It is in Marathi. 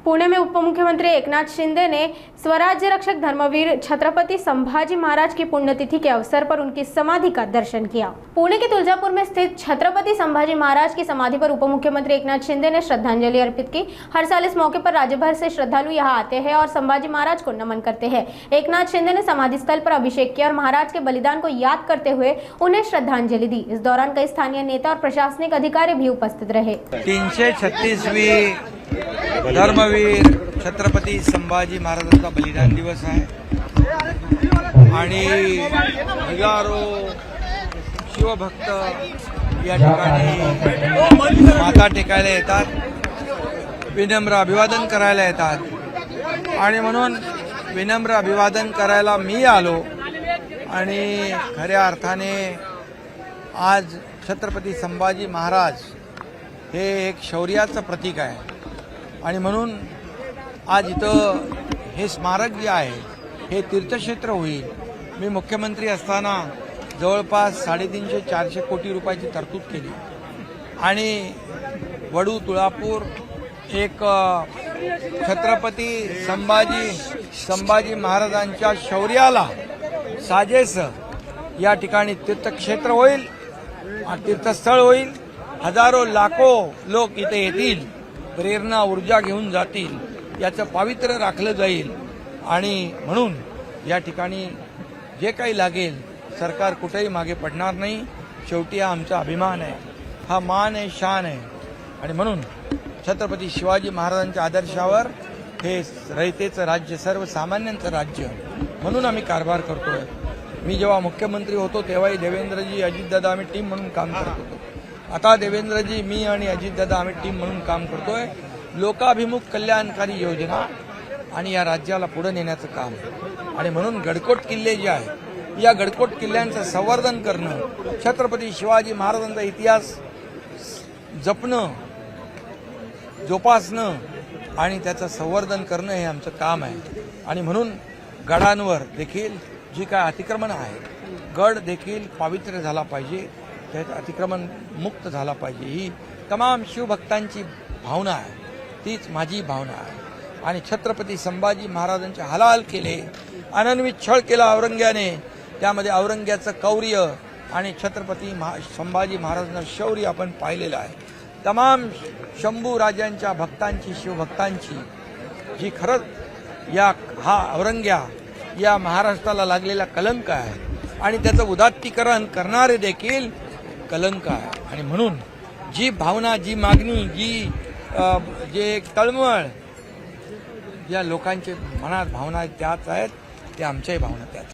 पुणे में उपमुख्यमंत्री एकनाथ शिंदे ने स्वराज्य रक्षक धर्मवीर छत्रपति संभाजी महाराज की पुण्यतिथि के अवसर पर उनकी समाधि का दर्शन किया। पुणे के तुलजापुर में स्थित छत्रपति संभाजी महाराज की समाधि पर उपमुख्यमंत्री एकनाथ शिंदे ने श्रद्धांजलि अर्पित की। हर साल इस मौके पर राज्य भर से श्रद्धालु यहां आते हैं और संभाजी महाराज को नमन करते हैं। एकनाथ शिंदे ने समाधि स्थल पर अभिषेक किया और महाराज के बलिदान को याद करते हुए उन्हें श्रद्धांजलि दी। इस दौरान कई स्थानीय नेता और प्रशासनिक अधिकारी भी उपस्थित रहे। 336वीं धर्मवीर छत्रपती संभाजी महाराजांचा बलिदान दिवस आहे आणि हजारो शिवभक्त या ठिकाणी माथा टेकायला येतात, विनम्र अभिवादन करायला येतात आणि म्हणून विनम्र अभिवादन करायला मी आलो आणि खऱ्या अर्थाने आज छत्रपती संभाजी महाराज हे एक शौर्याचं प्रतीक आहे आणि म्हणून आज इथं हे स्मारक जे आहे हे तीर्थक्षेत्र होईल। मी मुख्यमंत्री असताना जवळपास 350-400 कोटी रुपयाची तरतूद केली आणि वडू तुळापूर एक छत्रपती संभाजी महाराजांच्या शौर्याला साजेस या ठिकाणी तीर्थक्षेत्र होईल, तीर्थस्थळ होईल। हजारो लाखो लोक इथे येतील, प्रेरणा ऊर्जा घेऊन जातील, याचं पावित्र्य राखलं जाईल आणि म्हणून या ठिकाणी जे काही लागेल सरकार कुठेही मागे पडणार नाही। शेवटी हा आमचा अभिमान आहे, हा मान आहे, शान आहे आणि म्हणून छत्रपती शिवाजी महाराजांच्या आदर्शावर हे रयतेचं राज्य, सर्वसामान्यांचं राज्य म्हणून आम्ही कारभार करतोय। मी जेव्हा मुख्यमंत्री होतो तेव्हाही देवेंद्रजी, अजितदादा आम्ही टीम म्हणून काम करत होतो। आता देवेंद्रजी, मी आणि अजितदादा आम्ही टीम म्हणून काम करतोय। लोकाभिमुख कल्याणकारी योजना आणि या राज्याला पुढे नेण्याचं काम आणि म्हणून गडकोट किल्ले जे आहे या गडकोट किल्ल्यांचं संवर्धन करणं, छत्रपती शिवाजी महाराजांचा इतिहास जपणं, जोपासणं आणि त्याचं संवर्धन करणं हे आमचं काम आहे आणि म्हणून गडांवर देखील जी काय अतिक्रमण आहे, गड देखील पवित्र झाला पाहिजे, त्यात अतिक्रमण मुक्त झाला पाहिजे, ही तमाम शिवभक्तांची भावना आहे, तीच माझी भावना आहे। आणि छत्रपती संभाजी महाराजांचे हालाल केले, अनन्वित छळ केला औरंग्याने, त्यामध्ये औरंग्याचं कौर्य आणि छत्रपती संभाजी महाराजांचं शौर्य आपण पाहिलेलं आहे। तमाम शंभू राजांच्या भक्तांची, शिवभक्तांची जी खरंच हा औरंग्या या महाराष्ट्राला लागलेला कलंक आहे आणि त्याचं उदात्तीकरण करणारे देखील कलंक आहे आणि म्हणून जी भावना, जी मागणी, जे एक तळमळ ज्या लोकांच्या मनात भावना त्याच आहेत, त्या आमच्याही भावना त्याच आहेत।